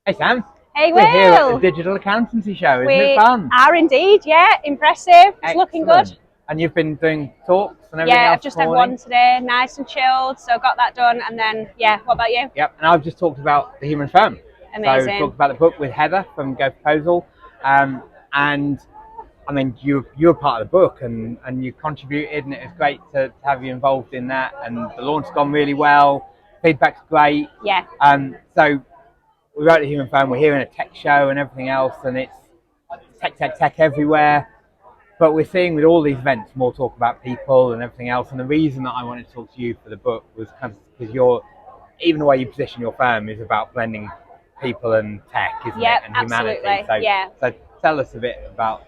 Hey Sam, Hey, we're here at the Will. Digital Accountancy Show, isn't We it fun? are indeed, yeah. Impressive. It's looking good. Excellent. And you've been doing talks and everything Yeah, else I've just this had morning? one today, nice and chilled, so got that done. And then, yeah, what about you? Yep, and I've just talked about the human firm. So Amazing. talked about the book with Heather from Go Proposal. And I mean, you're part of the book and you contributed, and it was great to have you involved in that. And the launch has gone really well. Feedback's great. Yeah. So we wrote the human firm. We're here in a tech show and everything else, and it's tech everywhere. But we're seeing with all these events more talk about people and everything else. And the reason that I wanted to talk to you for the book was because even the way you position your firm is about blending people and tech, isn't it? And absolutely. humanity. So tell us a bit about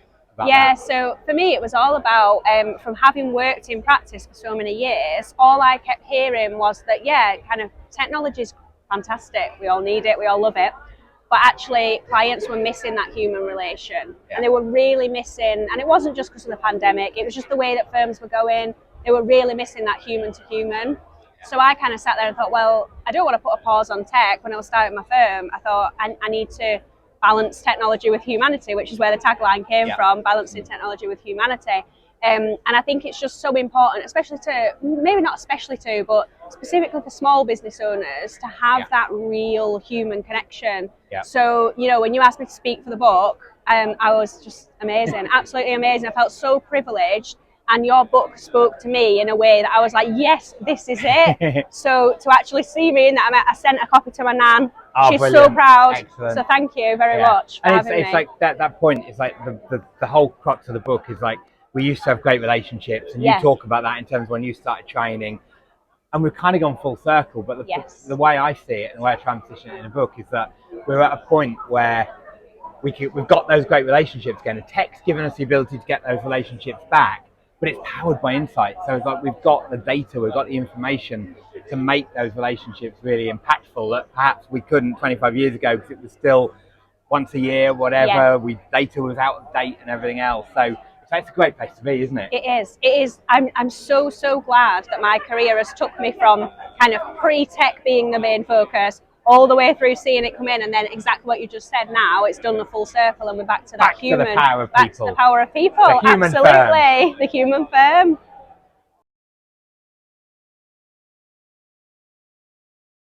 yeah, that. so for me, it was all about, from having worked in practice for so many years, all I kept hearing was that, kind of technology is fantastic. We all need it. We all love it. But actually, clients were missing that human relation. And they were really missing, and it wasn't just because of the pandemic, it was just the way that firms were going. They were really missing that human to human. So I kind of sat there and thought, well, I don't want to put a pause on tech. When I was starting my firm, I thought I need to balance technology with humanity, which is where the tagline came from, balancing technology with humanity. And I think it's just so important, especially but specifically for small business owners, to have that real human connection. So, when you asked me to speak for the book, I was just amazing, absolutely amazing. I felt so privileged. And your book spoke to me in a way that I was like, yes, this is it. So to actually see me in that, I sent a copy to my nan. She's Brilliant. so proud. Excellent. So thank you very much for having me. It's like that point is like the whole crux of the book is like, we used to have great relationships, and you talk about that in terms of when you started training, and we've kind of gone full circle. But the way I see it and the way I try and position it in the book is that we're at a point where we've got those great relationships again, and tech's given us the ability to get those relationships back. But it's powered by insight. So it's like we've got the data, we've got the information to make those relationships really impactful that perhaps we couldn't 25 years ago because it was still once a year, whatever. Data was out of date and everything else. So it's a great place to be, isn't it? It is. I'm so glad that my career has took me from kind of pre-tech being the main focus all the way through seeing it come in, and then exactly what you just said now, it's done the full circle and we're back to that human. To the power of people. Back to the power of people, absolutely. The human firm.